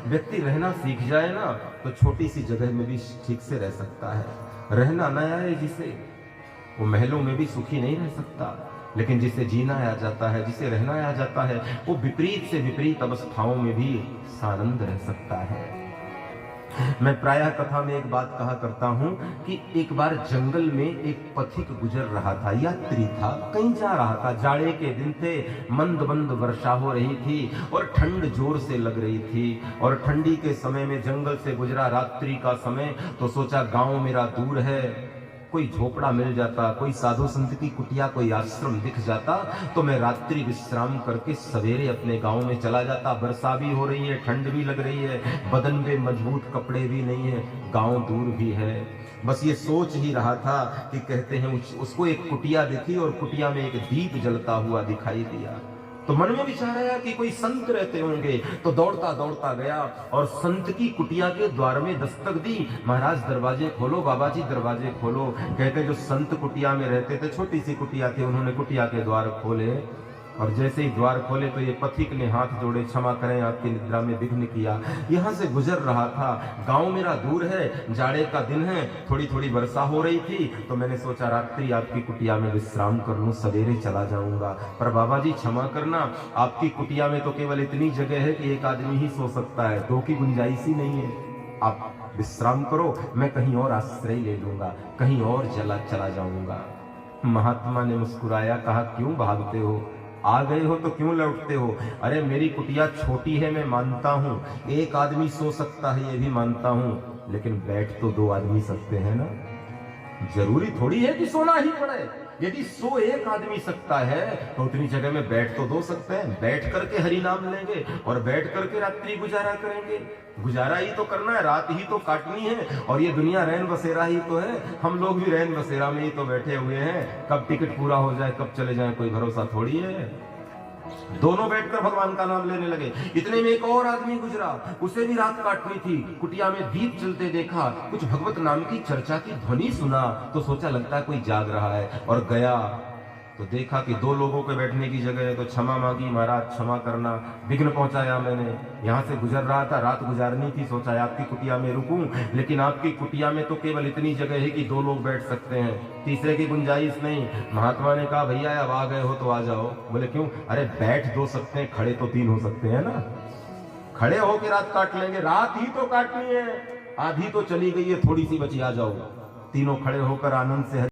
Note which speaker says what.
Speaker 1: व्यक्ति रहना सीख जाए ना तो छोटी सी जगह में भी ठीक से रह सकता है। रहना न आए जिसे, वो महलों में भी सुखी नहीं रह सकता। लेकिन जिसे जीना आ जाता है, जिसे रहना आ जाता है, वो विपरीत से विपरीत अवस्थाओं में भी सानंद रह सकता है। मैं प्रायः कथा में एक बात कहा करता हूं कि एक बार जंगल में एक पथिक गुजर रहा था, यात्री था, कहीं जा रहा था। जाड़े के दिन थे, मंद मंद वर्षा हो रही थी और ठंड जोर से लग रही थी। और ठंडी के समय में जंगल से गुजरा, रात्रि का समय, तो सोचा गांव मेरा दूर है, कोई झोपड़ा मिल जाता, कोई साधु संत की कुटिया, कोई आश्रम दिख जाता तो मैं रात्रि विश्राम करके सवेरे अपने गांव में चला जाता। वर्षा भी हो रही है, ठंड भी लग रही है, बदन में मजबूत कपड़े भी नहीं है, गांव दूर भी है। बस ये सोच ही रहा था कि कहते हैं उसको एक कुटिया दिखी और कुटिया में एक दीप जलता हुआ दिखाई दिया। तो मन में विचार आया कि कोई संत रहते होंगे, तो दौड़ता दौड़ता गया और संत की कुटिया के द्वार में दस्तक दी। महाराज दरवाजे खोलो, बाबा जी दरवाजे खोलो। कहते जो संत कुटिया में रहते थे, छोटी सी कुटिया थी, उन्होंने कुटिया के द्वार खोले और जैसे ही द्वार खोले तो ये पथिक ने हाथ जोड़े, क्षमा करें आपकी निद्रा में विघ्न किया, यहां से गुजर रहा था, गांव मेरा दूर है, जाड़े का दिन है, थोड़ी थोड़ी वर्षा हो रही थी, तो मैंने सोचा रात्रि आपकी कुटिया में विश्राम कर लूं, सवेरे चला जाऊंगा। पर बाबा जी क्षमा करना, आपकी कुटिया में तो केवल इतनी जगह है कि एक आदमी ही सो सकता है, दो की गुंजाइश ही नहीं है। आप विश्राम करो, मैं कहीं और आश्रय ले लूंगा, कहीं और चला जाऊंगा। महात्मा ने मुस्कुराया, कहा क्यों भागते हो, आ गए हो तो क्यों लौटते हो? अरे मेरी कुटिया छोटी है, मैं मानता हूं, एक आदमी सो सकता है, ये भी मानता हूं, लेकिन बैठ तो दो आदमी सकते हैं ना। जरूरी थोड़ी है कि सोना ही पड़े। यदि सो एक आदमी सकता है तो उतनी जगह में बैठ तो दो सकते हैं, बैठ करके हरि नाम लेंगे और बैठ करके रात्रि गुजारा करेंगे। गुजारा ही तो करना है, रात ही तो काटनी है, और ये दुनिया रैन बसेरा ही तो है, हम लोग भी रैन बसेरा में ही तो बैठे हुए हैं। कब टिकट पूरा हो जाए, कब चले जाए, कोई भरोसा थोड़ी है। दोनों बैठकर भगवान का नाम लेने लगे। इतने में एक और आदमी गुजरा, उसे भी रात काटनी थी, कुटिया में दीप जलते देखा, कुछ भगवत नाम की चर्चा की ध्वनि सुना, तो सोचा लगता है कोई जाग रहा है, और गया तो देखा कि दो लोगों के बैठने की जगह है, तो क्षमा मांगी, महाराज क्षमा करना, विघ्न पहुंचाया मैंने, यहां से गुजर रहा था, रात गुजारनी थी, सोचा आपकी कुटिया में रुकूं, लेकिन आपकी कुटिया में तो केवल इतनी जगह है कि दो लोग बैठ सकते हैं, तीसरे की गुंजाइश नहीं। महात्मा ने कहा भैया अब आ गए हो तो आ जाओ। बोले क्यों? अरे बैठ दो सकते हैं, खड़े तो तीन हो सकते हैं ना, खड़े होकर रात काट लेंगे, रात ही तो काटनी है, आधी तो चली गई है, थोड़ी सी बची, आ जाओ। तीनों खड़े होकर आनंद से